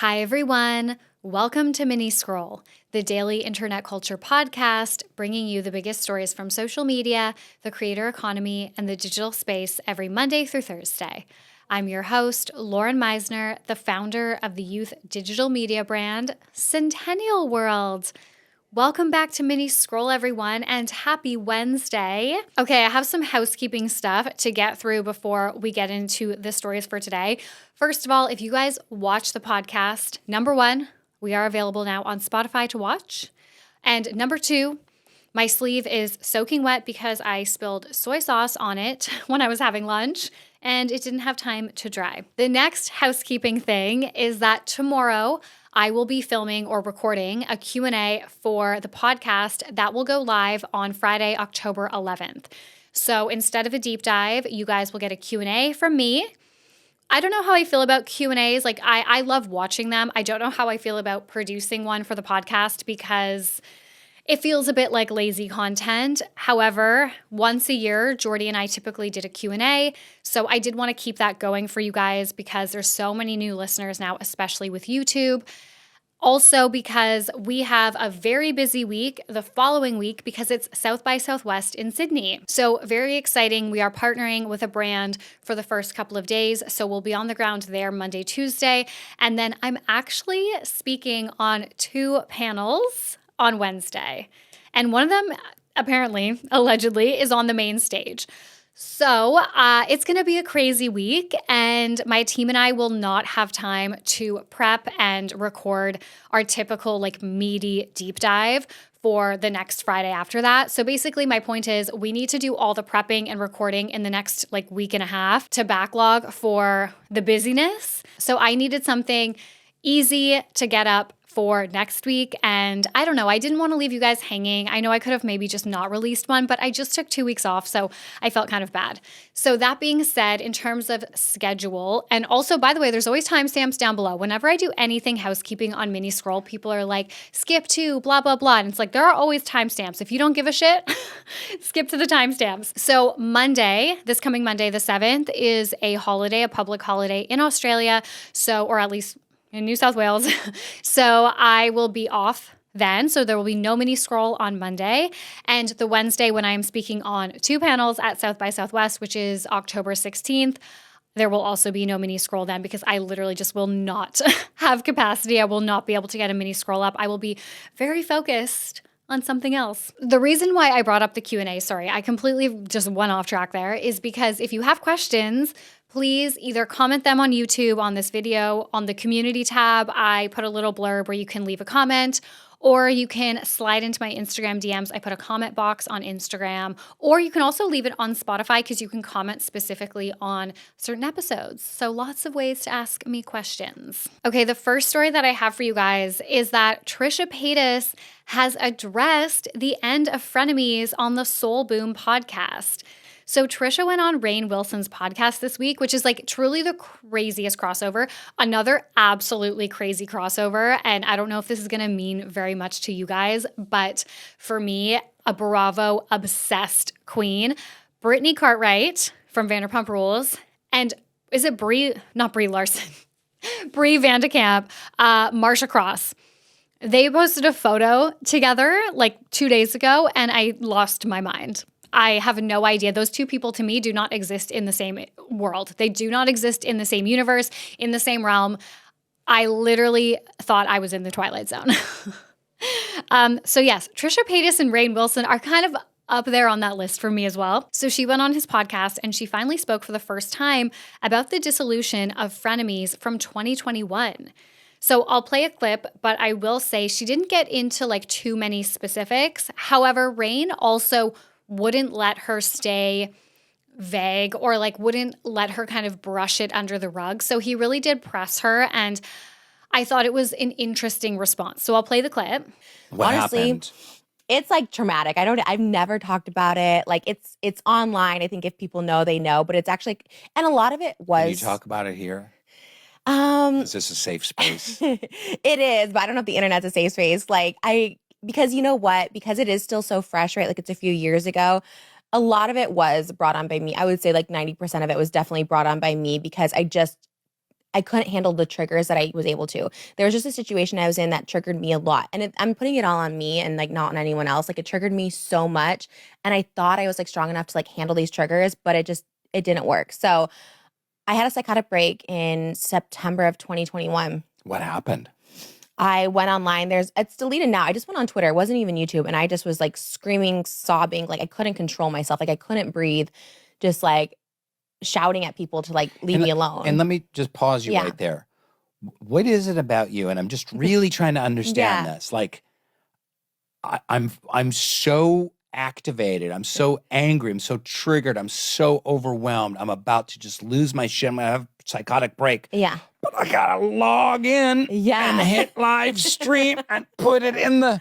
Hi, everyone. Welcome to Mini Scroll, the daily internet culture podcast, bringing you the biggest stories from social media, the creator economy, and the digital space every Monday through Thursday. I'm your host, Lauren Meisner, the founder of the youth digital media brand, Centennial World. Welcome back to Mini Scroll, everyone, and happy Wednesday. Okay, I have some housekeeping stuff to get through before we get into the stories for today. First of all, if you guys watch the podcast, number one, we are available now on Spotify to watch. And number two, my sleeve is soaking wet because I spilled soy sauce on it when I was having lunch and it didn't have time to dry. The next housekeeping thing is that tomorrow I will be filming or recording a Q&A for the podcast that will go live on Friday, October 11th. So instead of a deep dive, you guys will get a Q&A from me. I don't know how I feel about Q&As. I love watching them. I don't know how I feel about producing one for the podcast because it feels a bit like lazy content. However, once a year, Jordy and I typically did a Q&A. So I did want to keep that going for you guys because there's so many new listeners now, especially with YouTube. Also because we have a very busy week the following week because it's South by Southwest in Sydney. So very exciting. We are partnering with a brand for the first couple of days. So we'll be on the ground there Monday, Tuesday. And then I'm actually speaking on 2 panels on Wednesday. And one of them, apparently, allegedly, is on the main stage. So it's going to be a crazy week, and my team and I will not have time to prep and record our typical meaty deep dive for the next Friday after that. So basically my point is we need to do all the prepping and recording in the next week and a half to backlog for the busyness. So I needed something easy to get up for next week. And I don't know, I didn't want to leave you guys hanging. I know I could have maybe just not released one, but I just took 2 weeks off, so I felt kind of bad. So that being said, in terms of schedule, and also, by the way, there's always timestamps down below. Whenever I do anything housekeeping on Mini Scroll, people are like, skip to blah, blah, blah. And it's like, there are always timestamps. If you don't give a shit, skip to the timestamps. So Monday, this coming Monday, the 7th, is a holiday, a public holiday in Australia. So, or at least in New South Wales. So I will be off then. So there will be no Mini Scroll on Monday. And the Wednesday when I am speaking on 2 panels at South by Southwest, which is October 16th, there will also be no Mini Scroll then because I literally just will not have capacity. I will not be able to get a Mini Scroll up. I will be very focused on something else. The reason why I brought up the Q&A, sorry, I completely just went off track there, is because if you have questions, please either comment them on YouTube on this video. On the community tab, I put a little blurb where you can leave a comment, or you can slide into my Instagram DMs. I put a comment box on Instagram, or you can also leave it on Spotify because you can comment specifically on certain episodes. So lots of ways to ask me questions. Okay, the first story that I have for you guys is that Trisha Paytas has addressed the end of Frenemies on the Soul Boom podcast. So Trisha went on Rainn Wilson's podcast this week, which is truly the craziest crossover. Another absolutely crazy crossover. And I don't know if this is going to mean very much to you guys, but for me, a Bravo obsessed queen, Brittany Cartwright from Vanderpump Rules, and is it not Brie Larson, Brie Vandekamp, Marsha Cross. They posted a photo together 2 days ago, and I lost my mind. I have no idea. Those 2 people to me do not exist in the same world. They do not exist in the same universe, in the same realm. I literally thought I was in the Twilight Zone. So yes, Trisha Paytas and Rainn Wilson are kind of up there on that list for me as well. So she went on his podcast and she finally spoke for the first time about the dissolution of Frenemies from 2021. So I'll play a clip, but I will say she didn't get into too many specifics. However, Rainn also wouldn't let her stay vague or wouldn't let her kind of brush it under the rug. So he really did press her, and I thought it was an interesting response. So I'll play the clip. What happened? It's traumatic. I've never talked about it. It's online. I think if people know, they know, but it's actually, and a lot of it was. Can you talk about it here? Is this a safe space? It is, but I don't know if the internet's a safe space. Because you know what? Because it is still so fresh, right? It's a few years ago. A lot of it was brought on by me. I would say 90% of it was definitely brought on by me because I couldn't handle the triggers that I was able to. There was just a situation I was in that triggered me a lot. And I'm putting it all on me and like not on anyone else. Like it triggered me so much. And I thought I was like strong enough to like handle these triggers, but it didn't work. So I had a psychotic break in September of 2021. What happened? I went online. It's deleted now. I just went on Twitter. It wasn't even YouTube. And I just was like screaming, sobbing. Like I couldn't control myself. Like I couldn't breathe. Just like shouting at people to like leave me alone. And let me just pause you right there. What is it about you? And I'm just really trying to understand this. Like I'm so activated. I'm so angry. I'm so triggered. I'm so overwhelmed. I'm about to just lose my shit. I'm going to have a psychotic break. Yeah. But I got to log in and hit live stream and put it in the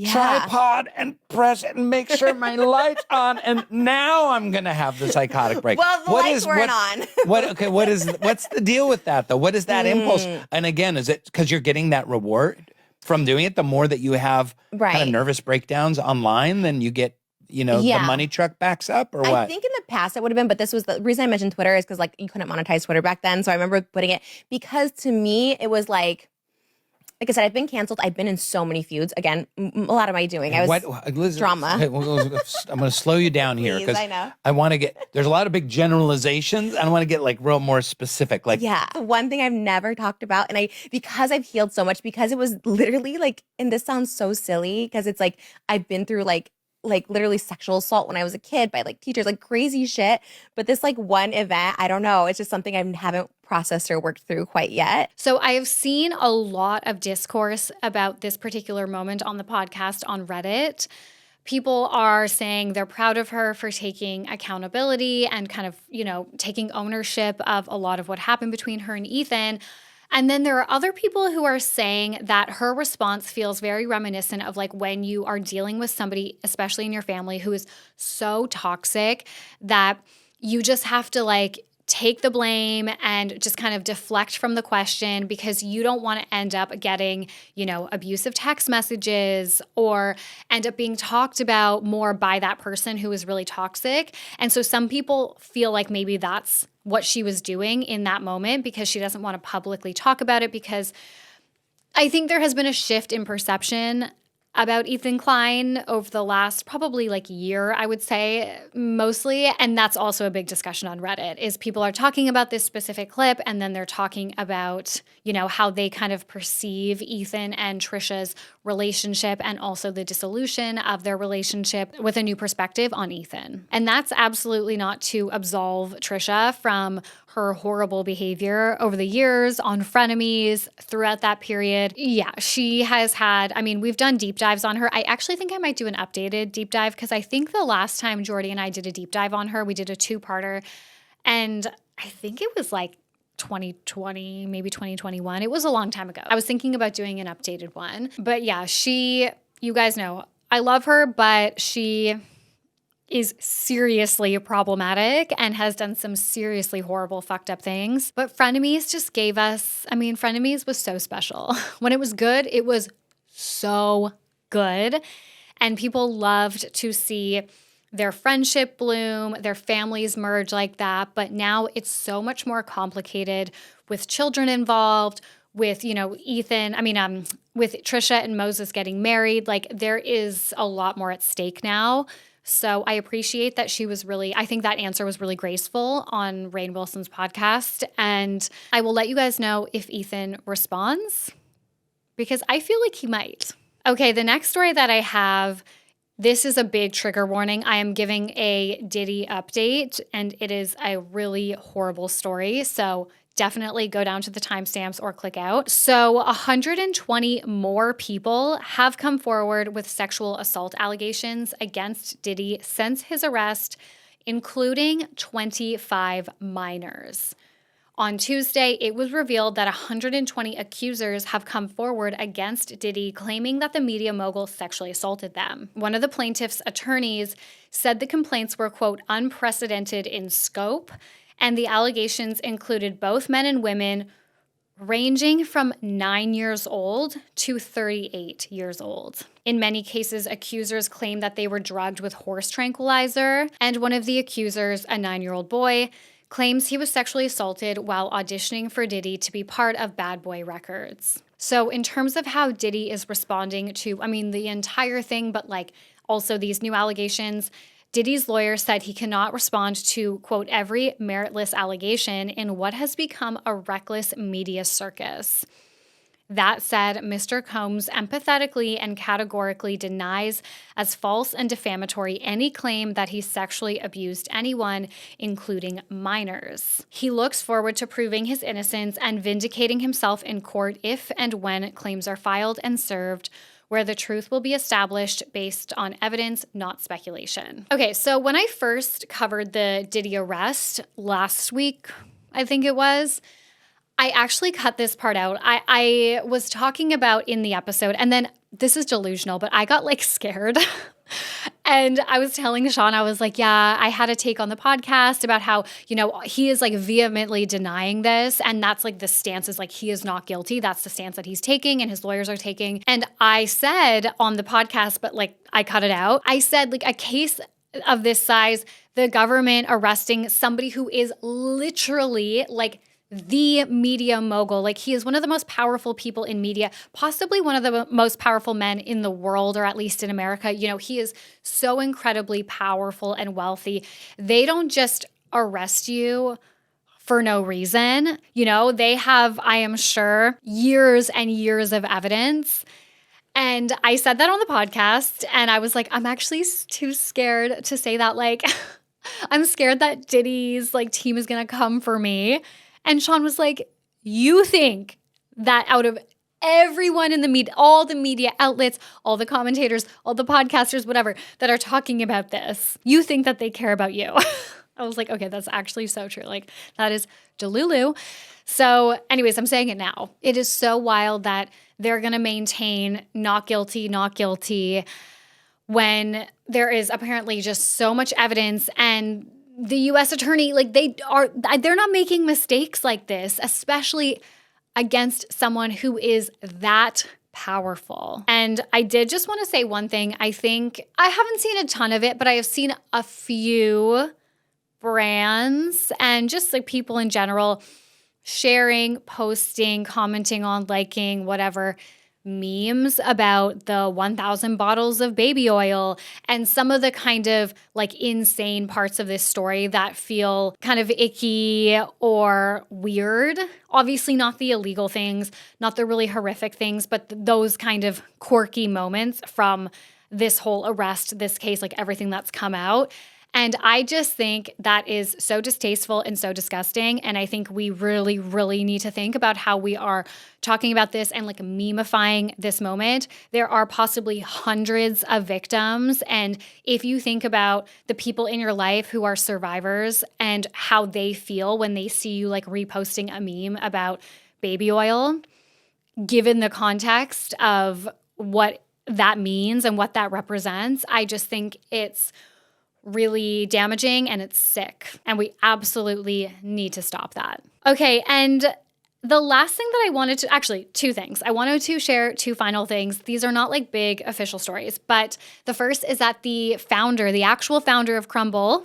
tripod and press it and make sure my light's on. And now I'm going to have the psychotic break. Well, the lights weren't on. What's the deal with that though? What is that impulse? And again, is it because you're getting that reward from doing it? The more that you have kind of nervous breakdowns online, then you get, the money truck backs up or what? I think in the past it would have been, but this was the reason I mentioned Twitter is because like you couldn't monetize Twitter back then. So I remember putting it because to me it was like I said, I've been canceled. I've been in so many feuds. Again, a lot of my doing. Drama. I'm going to slow you down here because I want to get, there's a lot of big generalizations. I want to get like real more specific. Like, one thing I've never talked about, and because I've healed so much, because it was literally like, and this sounds so silly because it's like, I've been through like literally sexual assault when I was a kid by like teachers, like crazy shit. But this like one event, I don't know. It's just something I haven't processed or worked through quite yet. So I have seen a lot of discourse about this particular moment on the podcast on Reddit. People are saying they're proud of her for taking accountability and kind of, taking ownership of a lot of what happened between her and Ethan. And then there are other people who are saying that her response feels very reminiscent of like when you are dealing with somebody, especially in your family, who is so toxic that you just have to like take the blame and just kind of deflect from the question because you don't want to end up getting, abusive text messages or end up being talked about more by that person who is really toxic. And so some people feel like maybe that's what she was doing in that moment because she doesn't want to publicly talk about it, because I think there has been a shift in perception about Ethan Klein over the last probably like year, I would say, mostly. And that's also a big discussion on Reddit, is people are talking about this specific clip and then they're talking about, how they kind of perceive Ethan and Trisha's relationship and also the dissolution of their relationship with a new perspective on Ethan. And that's absolutely not to absolve Trisha from her horrible behavior over the years on Frenemies throughout that period. Yeah, she has had, we've done deep dives on her. I actually think I might do an updated deep dive because I think the last time Jordy and I did a deep dive on her, we did a 2-parter. And I think it was like 2020, maybe 2021. It was a long time ago. I was thinking about doing an updated one. But yeah, you guys know, I love her, but she is seriously problematic and has done some seriously horrible, fucked up things. But Frenemies just gave us, Frenemies was so special. When it was good, it was so good. And people loved to see their friendship bloom, their families merge like that. But now it's so much more complicated with children involved, with, Ethan, with Trisha and Moses getting married. Like there is a lot more at stake now. So I appreciate that I think that answer was really graceful on Rainn Wilson's podcast. And I will let you guys know if Ethan responds, because I feel like he might. Okay, the next story that I have, this is a big trigger warning. I am giving a Diddy update, and it is a really horrible story. So definitely go down to the timestamps or click out. So 120 more people have come forward with sexual assault allegations against Diddy since his arrest, including 25 minors. On Tuesday, it was revealed that 120 accusers have come forward against Diddy, claiming that the media mogul sexually assaulted them. One of the plaintiff's attorneys said the complaints were, quote, unprecedented in scope, and the allegations included both men and women ranging from 9 years old to 38 years old. In many cases, accusers claimed that they were drugged with horse tranquilizer, and one of the accusers, a 9-year-old boy, claims he was sexually assaulted while auditioning for Diddy to be part of Bad Boy Records. So in terms of how Diddy is responding to, the entire thing, but like also these new allegations, Diddy's lawyer said he cannot respond to, quote, every meritless allegation in what has become a reckless media circus. That said, Mr. Combs empathetically and categorically denies as false and defamatory any claim that he sexually abused anyone, including minors. He looks forward to proving his innocence and vindicating himself in court if and when claims are filed and served, where the truth will be established based on evidence, not speculation. Okay, so when I first covered the Diddy arrest last week, I think it was, I actually cut this part out. I was talking about in the episode, and then this is delusional, but I got like scared. And I was telling Sean, I was like, yeah, I had a take on the podcast about how, he is like vehemently denying this. And that's like the stance is like, he is not guilty. That's the stance that he's taking and his lawyers are taking. And I said on the podcast, but like I cut it out. I said like a case of this size, the government arresting somebody who is literally like the media mogul. Like he is one of the most powerful people in media, possibly one of the most powerful men in the world, or at least in America. He is so incredibly powerful and wealthy. They don't just arrest you for no reason. They have, I am sure, years and years of evidence. And I said that on the podcast, and I was like, I'm actually too scared to say that. Like, I'm scared that Diddy's like team is going to come for me. And Sean was like, you think that out of everyone in the media, all the media outlets, all the commentators, all the podcasters, whatever, that are talking about this, you think that they care about you? I was like, okay, that's actually so true. Like, that is delulu. So anyways, I'm saying it now. It is so wild that they're going to maintain not guilty, when there is apparently just so much evidence. And the U.S. attorney, like they're not making mistakes like this, especially against someone who is that powerful. And I did just want to say one thing. I think I haven't seen a ton of it, but I have seen a few brands and just like people in general sharing, posting, commenting on, liking, whatever, memes about the 1,000 bottles of baby oil and some of the kind of like insane parts of this story that feel kind of icky or weird. Obviously not the illegal things, not the really horrific things, but those kind of quirky moments from this whole arrest, this case, like everything that's come out. And I just think that is so distasteful and so disgusting. And I think we really, really need to think about how we are talking about this and like memifying this moment. There are possibly hundreds of victims. And if you think about the people in your life who are survivors and how they feel when they see you like reposting a meme about baby oil, given the context of what that means and what that represents, I just think it's really damaging and it's sick. And we absolutely need to stop that. Okay, and the last thing that I wanted to, actually, two things. I wanted to share two final things. These are not like big official stories, but the first is that the actual founder of Crumbl,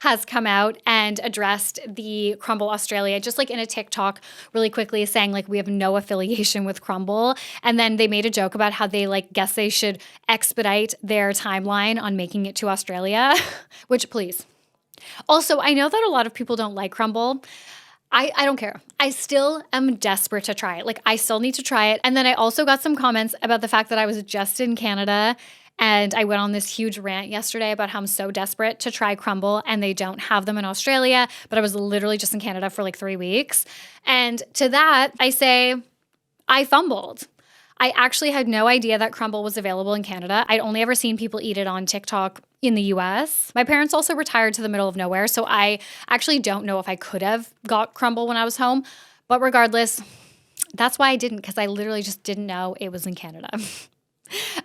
has come out and addressed the Crumbl Australia, just like in a TikTok really quickly, saying like, we have no affiliation with Crumbl. And then they made a joke about how they like guess they should expedite their timeline on making it to Australia, which please. Also, I know that a lot of people don't like Crumbl. I don't care. I still am desperate to try it. Like, I still need to try it. And then I also got some comments about the fact that I was just in Canada and I went on this huge rant yesterday about how I'm so desperate to try Crumbl and they don't have them in Australia, but I was literally just in Canada for like 3 weeks. And to that, I say, I fumbled. I actually had no idea that Crumbl was available in Canada. I'd only ever seen people eat it on TikTok in the US. My parents also retired to the middle of nowhere, so I actually don't know if I could have got Crumbl when I was home. But regardless, that's why I didn't, because I literally just didn't know it was in Canada.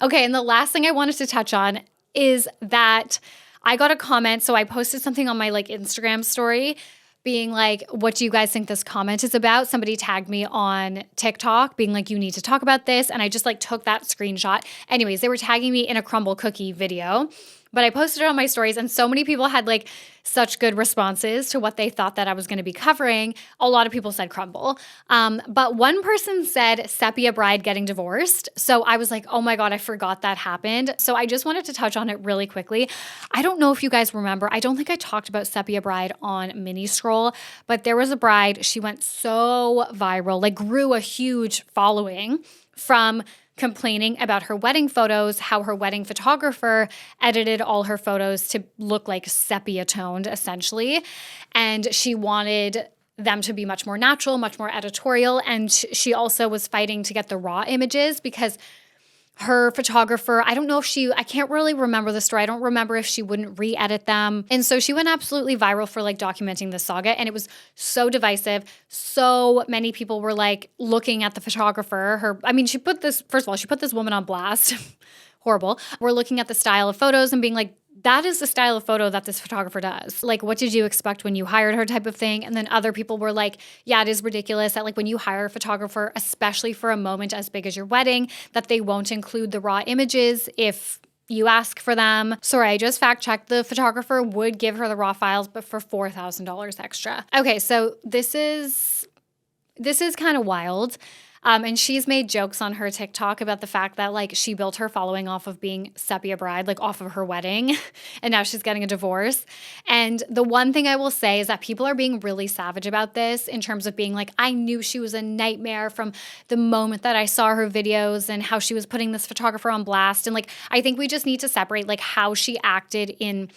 Okay, and the last thing I wanted to touch on is that I got a comment. So I posted something on my like Instagram story being like, what do you guys think this comment is about? Somebody tagged me on TikTok being like, you need to talk about this. And I just like took that screenshot. Anyways, they were tagging me in a Crumbl Cookie video But I posted it on my stories and so many people had like such good responses to what they thought that I was going to be covering. A lot of people said Crumbl. But one person said Sepia Bride getting divorced. So I was like, oh my God, I forgot that happened. So I just wanted to touch on it really quickly. I don't know if you guys remember. I don't think I talked about Sepia Bride on Mini Scroll, but there was a bride. She went so viral, like grew a huge following from complaining about her wedding photos, how her wedding photographer edited all her photos to look like sepia toned, essentially. And she wanted them to be much more natural, much more editorial. And she also was fighting to get the raw images because her photographer, I can't really remember the story. I don't remember if she wouldn't re-edit them. And so she went absolutely viral for like documenting the saga. And it was so divisive. So many people were like looking at the photographer. She put this woman on blast. Horrible. We're looking at the style of photos and being like, that is the style of photo that this photographer does. Like, what did you expect when you hired her type of thing? And then other people were like, yeah, it is ridiculous that like when you hire a photographer, especially for a moment as big as your wedding, that they won't include the raw images if you ask for them. Sorry, I just fact checked. The photographer would give her the raw files, but for $4,000 extra. Okay, so this is kind of wild. And she's made jokes on her TikTok about the fact that like she built her following off of being Sepia Bride, like off of her wedding, and now she's getting a divorce. And the one thing I will say is that people are being really savage about this in terms of being like, I knew she was a nightmare from the moment that I saw her videos and how she was putting this photographer on blast. And like, I think we just need to separate like how she acted in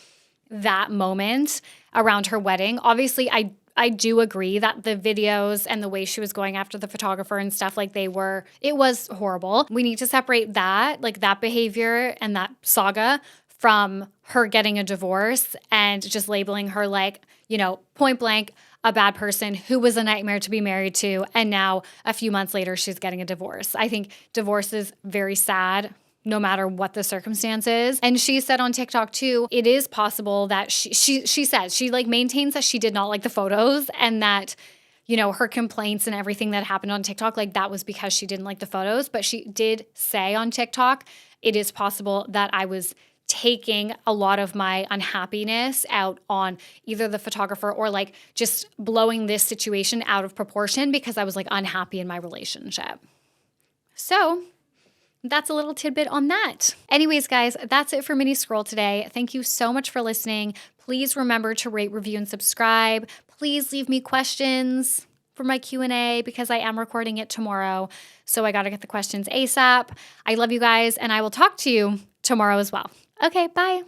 that moment around her wedding. Obviously, I do agree that the videos and the way she was going after the photographer and stuff, like it was horrible. We need to separate that, like that behavior and that saga from her getting a divorce and just labeling her like, point blank, a bad person who was a nightmare to be married to. And now a few months later, she's getting a divorce. I think divorce is very sad, no matter what the circumstances. And she said on TikTok too, it is possible that she says, she like maintains that she did not like the photos and that, her complaints and everything that happened on TikTok, like that was because she didn't like the photos. But she did say on TikTok, it is possible that I was taking a lot of my unhappiness out on either the photographer or like just blowing this situation out of proportion because I was like unhappy in my relationship. So that's a little tidbit on that. Anyways, guys, that's it for Mini Scroll today. Thank you so much for listening. Please remember to rate, review, and subscribe. Please leave me questions for my Q&A because I am recording it tomorrow. So I got to get the questions ASAP. I love you guys, and I will talk to you tomorrow as well. Okay, bye.